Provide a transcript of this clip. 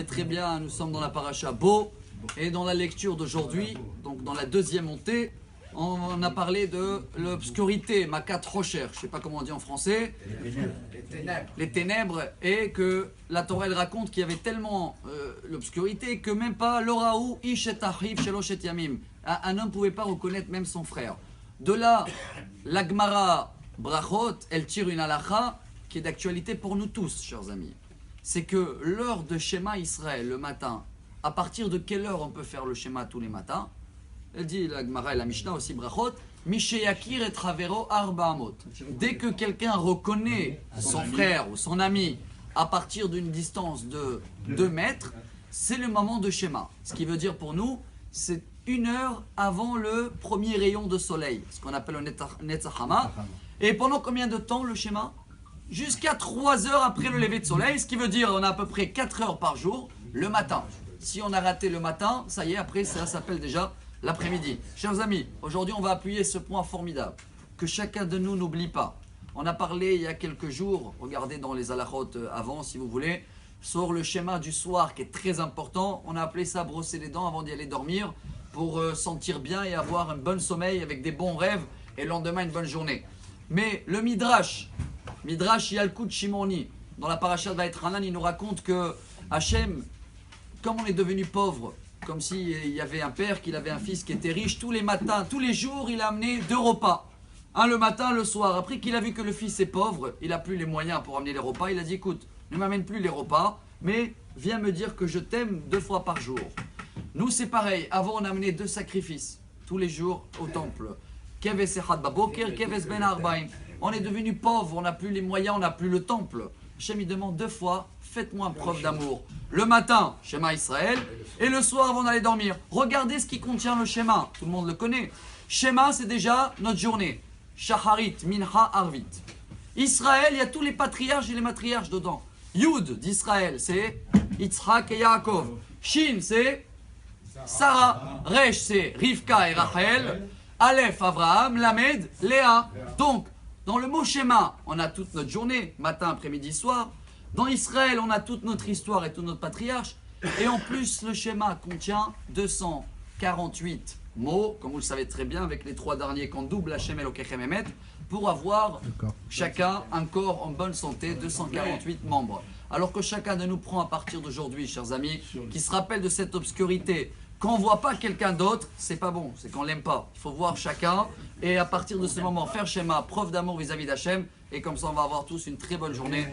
savez très bien, nous sommes dans la paracha Bo, et dans la lecture d'aujourd'hui, donc dans la deuxième montée, on a parlé de l'obscurité, Makat Rocher, je ne sais pas comment on dit en français, les ténèbres, et que la Torah elle raconte qu'il y avait tellement l'obscurité que même pas l'oraou ish et achiv sheloshet yamim, un homme ne pouvait pas reconnaître même son frère. De là, la Gemara Brachot, elle tire une halakha qui est d'actualité pour nous tous, chers amis. C'est que l'heure de Shema Israël le matin, à partir de quelle heure on peut faire le Shema tous les matins? Elle dit, la Gemara et la Mishnah aussi, Brachot, Misheyakir et Travero Arba Amot. Dès que quelqu'un reconnaît son frère ou son ami à partir d'une distance de 2 mètres, c'est le moment de Shema. Ce qui veut dire pour nous, c'est 1 heure avant le premier rayon de soleil, ce qu'on appelle le Netzachama. Et pendant combien de temps le Shema? Jusqu'à 3 heures après le lever de soleil, ce qui veut dire on a à peu près 4 heures par jour le matin. Si on a raté le matin, ça y est, après ça s'appelle déjà l'après-midi. Chers amis, aujourd'hui on va appuyer ce point formidable, que chacun de nous n'oublie pas. On a parlé il y a quelques jours, regardez dans les halachot avant si vous voulez, sur le schéma du soir qui est très important. On a appelé ça brosser les dents avant d'y aller dormir pour sentir bien et avoir un bon sommeil avec des bons rêves et le lendemain une bonne journée. Mais le Midrash Yalkut Shimoni, dans la paracha de Vaïtranan, il nous raconte que Hachem, comme on est devenu pauvre, comme s'il y avait un père, qu'il avait un fils qui était riche, tous les matins, tous les jours, il a amené 2 repas. Un le matin, le soir. Après qu'il a vu que le fils est pauvre, il n'a plus les moyens pour amener les repas, il a dit, écoute, ne m'amène plus les repas, mais viens me dire que je t'aime 2 fois par jour. Nous, c'est pareil. Avant, on amenait 2 sacrifices, tous les jours, au temple. Keves Echad Baboker, Keves Ben Arbaim. On est devenu pauvre, on n'a plus les moyens, on n'a plus le temple. Hachem, il demande 2 fois, faites-moi preuve d'amour. Le matin, Shema Israël, et le soir avant d'aller dormir. Regardez ce qui contient le Shema, tout le monde le connaît. Shema, c'est déjà notre journée. Shacharit, Mincha, Arvit. Israël, il y a tous les patriarches et les matriarches dedans. Yud d'Israël, c'est Yitzhak et Yaakov. Shin, c'est Sarah. Resh, c'est Rivka et Rachel. Aleph, Abraham. Lamed, Léa. Donc, dans le mot Shema, on a toute notre journée, matin, après-midi, soir. Dans Israël, on a toute notre histoire et tout notre patriarche. Et en plus, le schéma contient 248 mots, comme vous le savez très bien, avec les 3 derniers qu'on double, Hachem Elokechem Emet, pour avoir chacun un corps en bonne santé, 248 membres. Alors que chacun de nous prend à partir d'aujourd'hui, chers amis, qui se rappelle de cette obscurité, quand on ne voit pas quelqu'un d'autre, c'est pas bon, c'est qu'on ne l'aime pas. Il faut voir chacun et à partir de ce moment, faire schéma, preuve d'amour vis-à-vis d'Hachem, et comme ça on va avoir tous une très bonne journée.